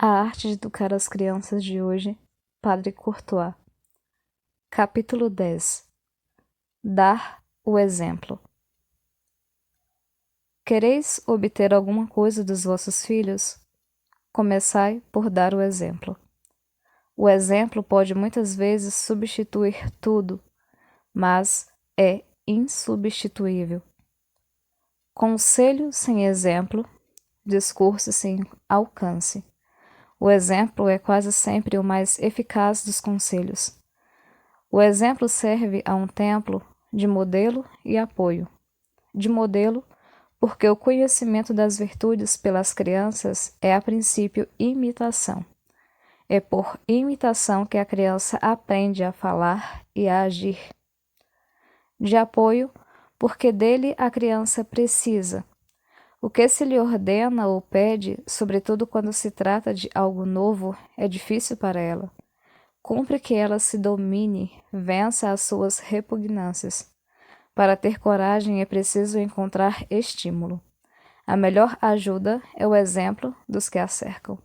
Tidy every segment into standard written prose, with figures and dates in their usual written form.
A arte de educar as crianças de hoje, Padre Courtois. Capítulo 10. Dar o exemplo. Quereis obter alguma coisa dos vossos filhos? Começai por dar o exemplo. O exemplo pode muitas vezes substituir tudo, mas é insubstituível. Conselho sem exemplo, discurso sem alcance. O exemplo é quase sempre o mais eficaz dos conselhos. O exemplo serve a um templo de modelo e apoio. De modelo, porque o conhecimento das virtudes pelas crianças é, a princípio, imitação. É por imitação que a criança aprende a falar e a agir. De apoio, porque dele a criança precisa. O que se lhe ordena ou pede, sobretudo quando se trata de algo novo, é difícil para ela. Cumpre que ela se domine, vença as suas repugnâncias. Para ter coragem é preciso encontrar estímulo. A melhor ajuda é o exemplo dos que a cercam.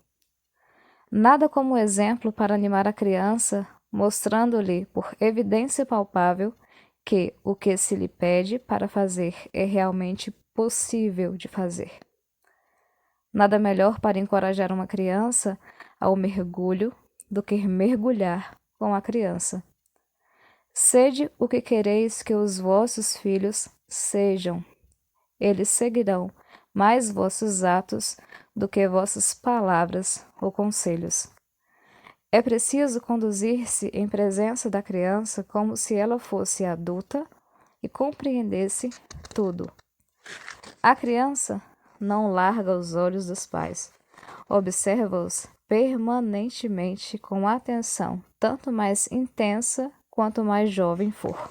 Nada como o exemplo para animar a criança, mostrando-lhe por evidência palpável que o que se lhe pede para fazer é realmente possível de fazer. Nada melhor para encorajar uma criança ao mergulho do que mergulhar com a criança. Sede o que quereis que os vossos filhos sejam. Eles seguirão mais vossos atos do que vossas palavras ou conselhos. É preciso conduzir-se em presença da criança como se ela fosse adulta e compreendesse tudo. A criança não larga os olhos dos pais. Observa-os permanentemente com atenção, tanto mais intensa quanto mais jovem for.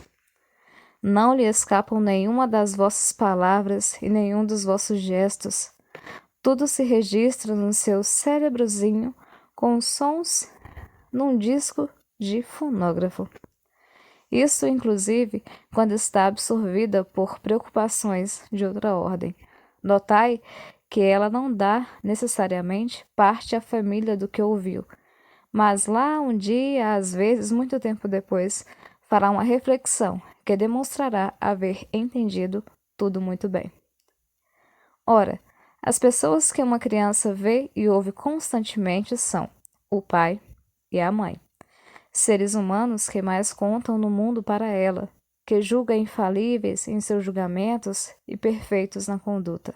Não lhe escapam nenhuma das vossas palavras e nenhum dos vossos gestos. Tudo se registra no seu cérebrozinho com sons num disco de fonógrafo. Isso, inclusive, quando está absorvida por preocupações de outra ordem. Notai que ela não dá necessariamente parte à família do que ouviu, mas lá um dia, às vezes muito tempo depois, fará uma reflexão que demonstrará haver entendido tudo muito bem. Ora, as pessoas que uma criança vê e ouve constantemente são o pai e a mãe. Seres humanos que mais contam no mundo para ela, que julga infalíveis em seus julgamentos e perfeitos na conduta.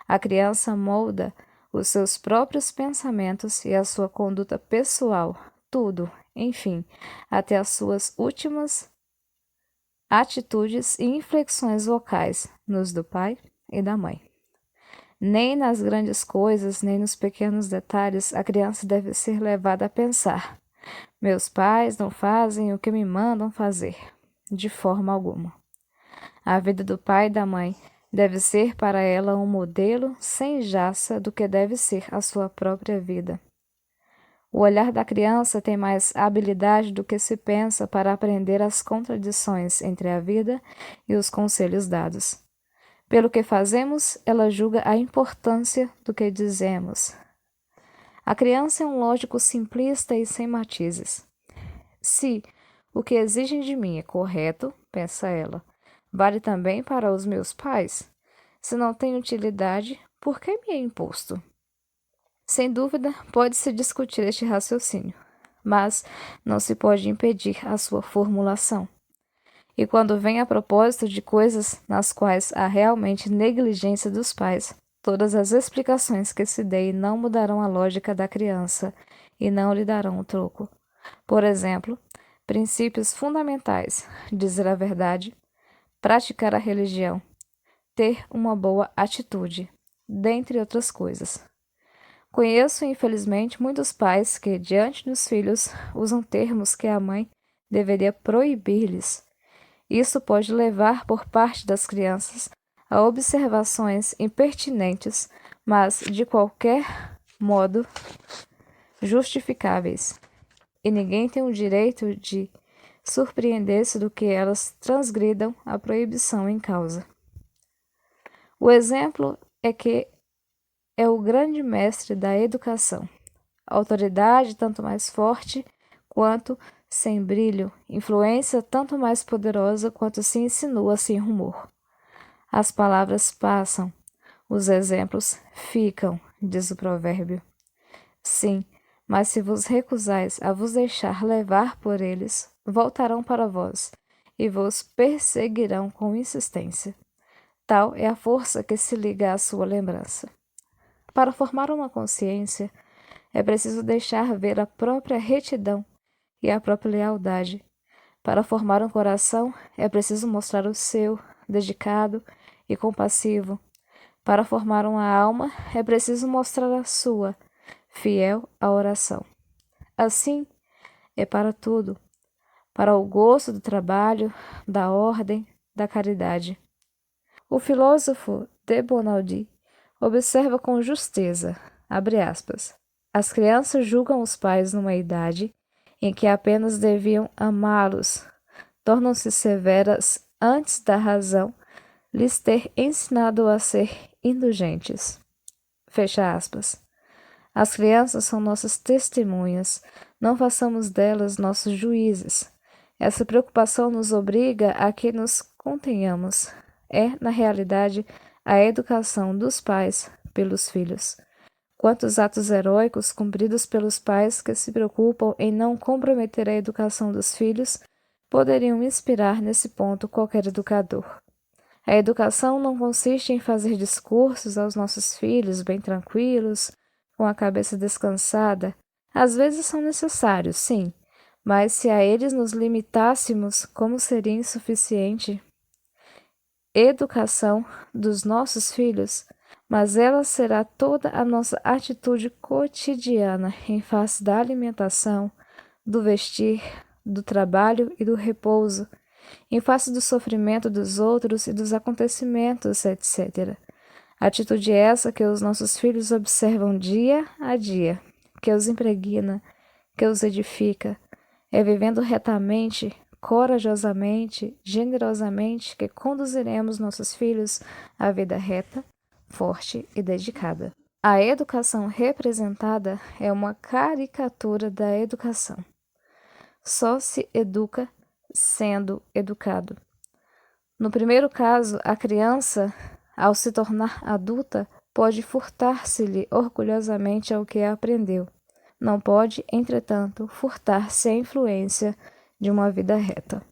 A criança molda os seus próprios pensamentos e a sua conduta pessoal, tudo, enfim, até as suas últimas atitudes e inflexões vocais nos do pai e da mãe. Nem nas grandes coisas, nem nos pequenos detalhes a criança deve ser levada a pensar: meus pais não fazem o que me mandam fazer, de forma alguma. A vida do pai e da mãe deve ser para ela um modelo sem jaça do que deve ser a sua própria vida. O olhar da criança tem mais habilidade do que se pensa para aprender as contradições entre a vida e os conselhos dados. Pelo que fazemos, ela julga a importância do que dizemos. A criança é um lógico simplista e sem matizes. Se o que exigem de mim é correto, pensa ela, vale também para os meus pais? Se não tem utilidade, por que me é imposto? Sem dúvida, pode-se discutir este raciocínio, mas não se pode impedir a sua formulação. E quando vem a propósito de coisas nas quais há realmente negligência dos pais, todas as explicações que se deem não mudarão a lógica da criança e não lhe darão o troco. Por exemplo, princípios fundamentais, dizer a verdade, praticar a religião, ter uma boa atitude, dentre outras coisas. Conheço, infelizmente, muitos pais que, diante dos filhos, usam termos que a mãe deveria proibir-lhes. Isso pode levar, por parte das crianças, a observações impertinentes, mas, de qualquer modo, justificáveis. E ninguém tem o direito de surpreender-se do que elas transgridam a proibição em causa. O exemplo é que é o grande mestre da educação. autoridade tanto mais forte quanto sem brilho, influência tanto mais poderosa quanto se insinua sem rumor. As palavras passam, os exemplos ficam, diz o provérbio. Sim, mas se vos recusais a vos deixar levar por eles, voltarão para vós e vos perseguirão com insistência. Tal é a força que se liga à sua lembrança. Para formar uma consciência, é preciso deixar ver a própria retidão e a própria lealdade. Para formar um coração, é preciso mostrar o seu, dedicado e compassivo. Para formar uma alma, é preciso mostrar a sua, fiel à oração. Assim é para tudo, para o gosto do trabalho, da ordem, da caridade. O filósofo de Bonaldi observa com justeza, abre aspas, as crianças julgam os pais numa idade em que apenas deviam amá-los, tornam-se severas antes da razão lhes ter ensinado a ser indulgentes. Fecha aspas. As crianças são nossas testemunhas, não façamos delas nossos juízes. Essa preocupação nos obriga a que nos contenhamos. É, na realidade, a educação dos pais pelos filhos. Quantos atos heróicos cumpridos pelos pais que se preocupam em não comprometer a educação dos filhos poderiam inspirar nesse ponto qualquer educador. A educação não consiste em fazer discursos aos nossos filhos bem tranquilos, com a cabeça descansada. Às vezes são necessários, sim, mas se a eles nos limitássemos, como seria insuficiente? Educação dos nossos filhos, mas ela será toda a nossa atitude cotidiana em face da alimentação, do vestir, do trabalho e do repouso, em face do sofrimento dos outros e dos acontecimentos, etc. Atitude essa que os nossos filhos observam dia a dia, que os impregna, que os edifica. É vivendo retamente, corajosamente, generosamente, que conduziremos nossos filhos à vida reta, forte e dedicada. A educação representada é uma caricatura da educação. Só se educa sendo educado. No primeiro caso, a criança, ao se tornar adulta, pode furtar-se-lhe orgulhosamente ao que aprendeu. Não pode, entretanto, furtar-se à influência de uma vida reta.